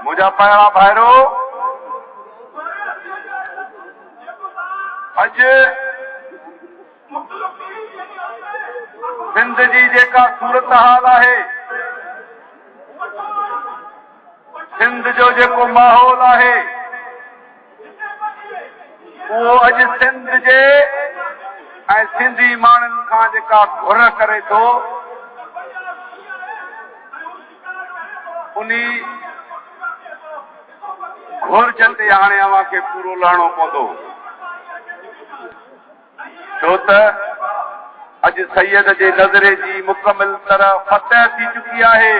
मुझा पहिरा भाइरो अज सिंध जी जेका सूरत हाल है, सिंध जो जेको माहौल है, वो अज सिंध जे ऐं सिंधी माण्हुनि खां जेका घुर करे थो, उनी घुर्ज ते हाणे अव्हां खे पूरो लहणो पवंदो। छो त अॼु सैयद जे नज़रे जी मुकमिल तरह फतह थी चुकी आहे।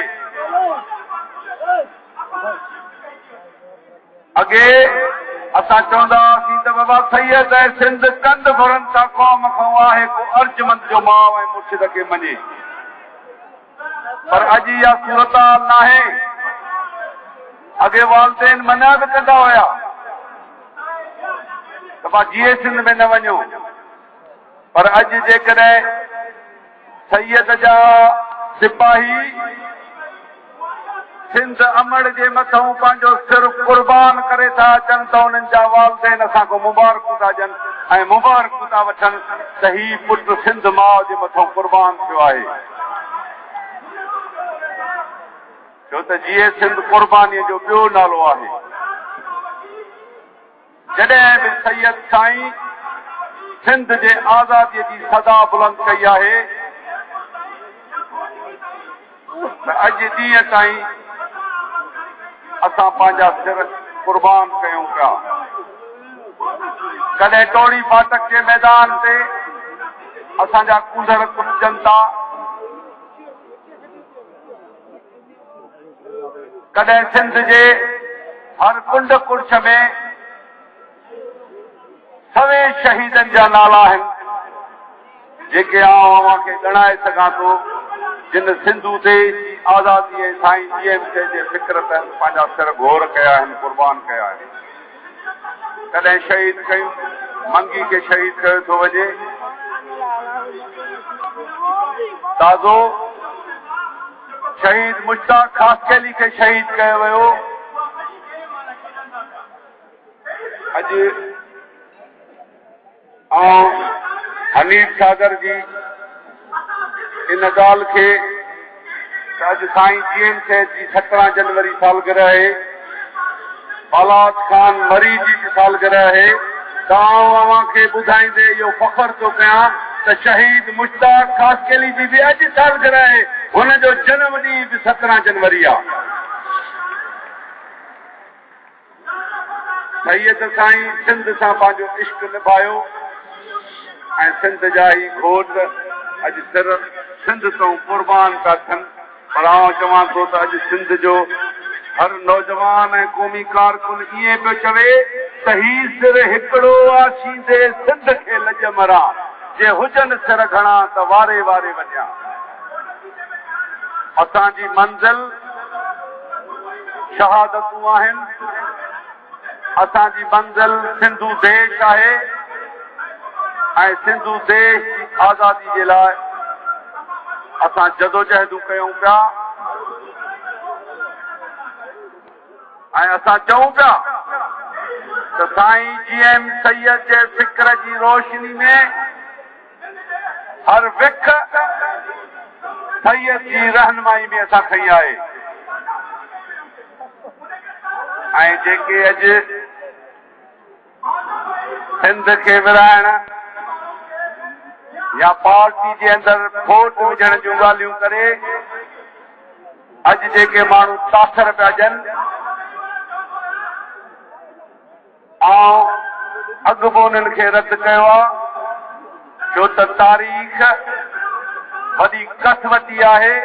अॻे असां चवंदा हुआसीं त बाबा सैयद ऐं सिंध कंद घुरनि था क़ौम खां आहे को अर्जमंद जो माउ ऐं मुर्शिद खे मञे, पर अॼु इहा सूरत हाल नाहे। अॻे वालदेन मना बि कंदा हुया त मां जीए सिंध में न वञो, पर अॼु जेकॾहिं सैयद जा सिपाही सिंध अमड़ जे मथां पंहिंजो सिर कुर्बान करे था अचनि त उन्हनि जा वालदेन असांखो मुबारकूं था ॾियनि ऐं मुबारकूं था वठनि त ही पुटु सिंध माउ जे मथां कुर्बान थियो आहे। छो त जीए सिंध कुर्बानीअ जो ॿियो नालो आहे। जॾहिं बि सैयद साईं सिंध जे आज़ादीअ जी सदा बुलंद कई आहे त अॼु ॾींहं ताईं असां पंहिंजा सिर कुर्बान कयूं पिया। कॾहिं टोड़ी फाटक जे मैदान ते असांजा कुंडर कुटजनि था, कॾहिं सिंध जे हर कुंड कुर्छ में सवे शहीदनि जा नाला आहिनि जेके आउं अव्हां खे ॻणाए सघां थो, जिन सिंधू देश जी आज़ादी ऐं साईं जीएमसे जे फिक्र तहत पंहिंजा सिर घोर कया आहिनि, कुर्बान कया आहिनि। कॾहिं शहीद कयूं, मंगी खे शहीद कयो थो वञे, ताज़ो शहीद मुश्ताक खासकेली खे शहीद कयो वियो। अॼु ऐं हनीफ सागर जी इन ॻाल्हि खे त अॼु साईं जीएम सेठ जी 17 जनवरी सालगिरह आहे, बालाज खान मरी जी बि सालगिरह आहे, त आउं अव्हां खे ॿुधाईंदे इहो फ़ख्र थो कयां त शहीद मुश्ताक खासकेली जी बि अॼु सालगिरह आहे, हुन जो जनम ॾींहुं बि 17 जनवरी आहे। सैयद साईं सिंध सां पंहिंजो इश्क निभायो ऐं सिंध जा ई घोट अॼु सिर सिंध तां कुर्बान था थियनि। पर आउं चवां थो त अॼु सिंध जो हर नौजवान ऐं क़ौमी कारकुन ईअं पियो चवे त ही सिर हिकिड़ो आशींदे सिंध खे लॼ मरां, जे हुजनि सिर घणा त वारे वारे वञा। असांजी मंज़िल शहादतूं आहिनि, असांजी मंज़िल सिंधू देश आहे ऐं सिंधू देश जी आज़ादी जे लाइ असां जदोजहदूं कयूं पिया ऐं असां चऊं पिया त साईं जीएम सैयद जे फिक्र जी रोशनी में हर विख सैयद जी रहनुमाई में असां खई आहे। ऐं जेके अॼु सिंध खे विराइण या पार्टी जे अंदरि वोट विझण जूं ॻाल्हियूं करे अॼु जेके माण्हू तासर पिया ॾियनि, ऐं अॻु बि उन्हनि खे रद्द कयो आहे, छो त तारीख़ वॾी कसवती आहे।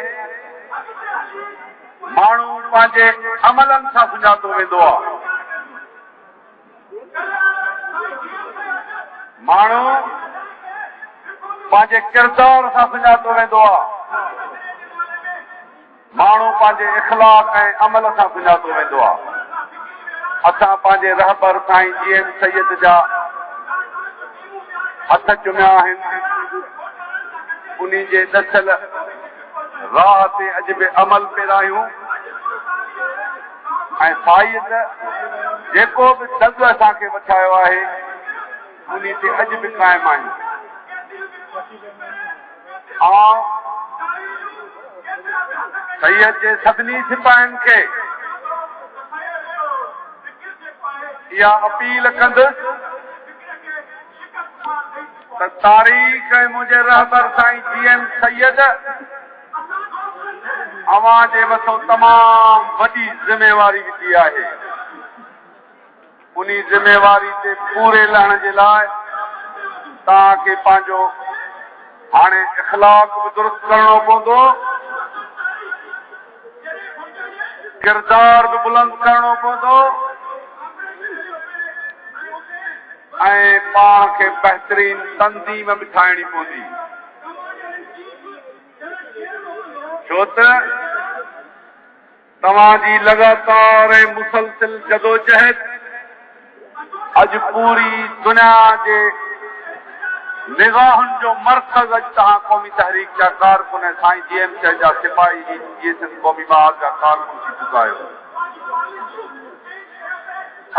माण्हू पंहिंजे अमलनि सां सुञातो वेंदो आहे। माण्हू पंहिंजे किरदार सां सुञातो वेंदो आहे। माण्हू पंहिंजे इख़लाक़ ऐं अमल सां सुञातो वेंदो आहे। असां पंहिंजे रहबर साईं जीएम सैयद जा हथ चुमिया आहिनि, उन्ही जे दसल राह ते अॼु बि अमल पिया आहियूं। ऐं साईद जेको बि दग असांखे वठायो आहे उन ते अॼु बि क़ाइमु आहियूं। सैयद जे सभिनी सिपाहियुनि खे इहा अपील कंदुसि त तारीख़ ऐं मुंहिंजे रहबर साईं GM सैयद अवां जे मथां तमामु वॾी ज़िमेवारी विधी आहे। उन ज़िमेवारी ते पूरे लहण जे लाइ तव्हांखे पंहिंजो हाणे इख़लाक़ बि दुरुस्त करणो पवंदो, किरदार बि बुलंद करणो पवंदो ऐं पाण खे बहितरीन तंज़ीम बि ठाहिणी पवंदी। छो त तव्हांजी लगातार ऐं मुसलसिल जदोजहद अॼु पूरी दुनिया जे निगाहुनि जो मर्कज़ अॼु तव्हां क़ौमी तहरीक जा कारकुन ऐं साईं GM जा सिपाही जी सिंध क़ौमी महाज जा कारकुन थी चुका आहियो।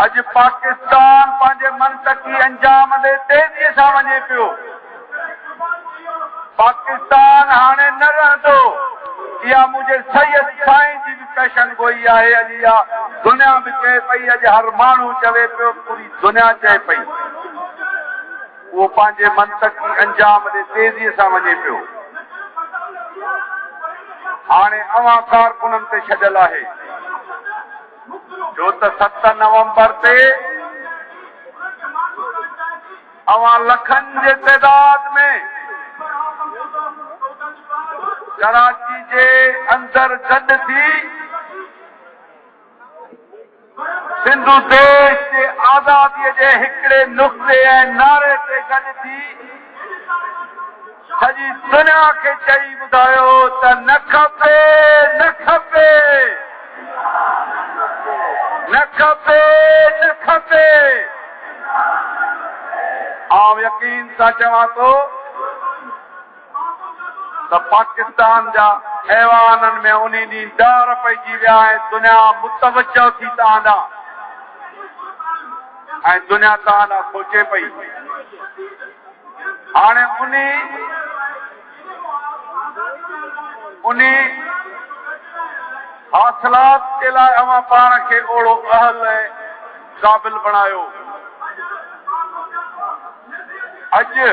अॼु पाकिस्तान पंहिंजे मंतकी अंजाम ॾे तेज़ीअ सां वञे पियो। पाकिस्तान हाणे न रहंदो। इहा मुंहिंजे सैयद साईं जी बि पेशन गोई आहे। अॼु इहा दुनिया बि चए पई, अॼु हर माण्हू चवे पियो, पूरी दुनिया चए पई, उहो पंहिंजे मंतकी अंजाम ॾे तेज़ीअ सां वञे पियो। हाणे अवां कारकुननि ते छॾियल आहे, छो त 7 नवंबर ते अवां लखनि जे तइदाद में कराची जे अंदर गॾु थी सिंधु देश जे आज़ादीअ जे हिकिड़े नुक़्ते ऐं नारे ते गॾु थी सॼी दुनिया खे चई ॿुधायो त न खपे, न खपे, न खपे, न खपे। आउं यकीन सां चवां थो त पाकिस्तान जा ऐवाननि में उन ॾींहुं डार पइजी विया ऐं दुनिया मुतवजो थी तव्हां ॾांहुं ऐं दुनिया तव्हां ॾांहुं सोचे पई। हाणे उन हासिलात जे लाइ अवां पाण खे ओड़ो अहल ऐं क़ाबिल बणायो। अॼु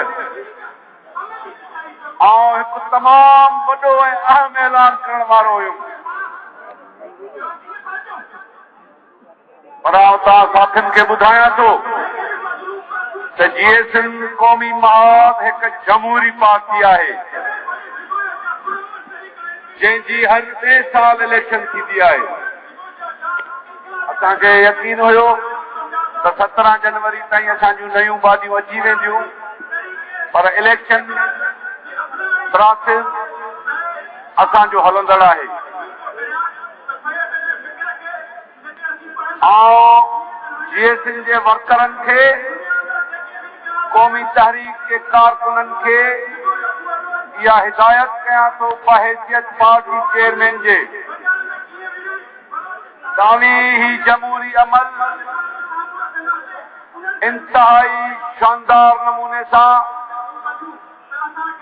आउं हिकु तमामु वॾो ऐं अहम ऐलान करण वारो हुयुमि, पर आउं तव्हां साथियुनि खे ॿुधायां थो त GM क़ौमी महाज हिकु जमहूरी पार्टी आहे जंहिंजी हर 2 साल इलेक्शन थींदी आहे। असांखे यकीन हुयो त 17 जनवरी ताईं असांजूं नयूं बादियूं अची वेंदियूं, पर इलेक्शन प्रोसेस असांजो हलंदड़ आहे। GM जे वर्करनि खे, क़ौमी तहरीक के कारकुननि खे इहा हिदायत कयां थो बहैसियत पार्टी चेयरमैन जे दावी ही जमहूरी अमल इंतहाई शानदार नमूने सां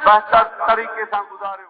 बहितर तरीक़े सां गुज़ारियो।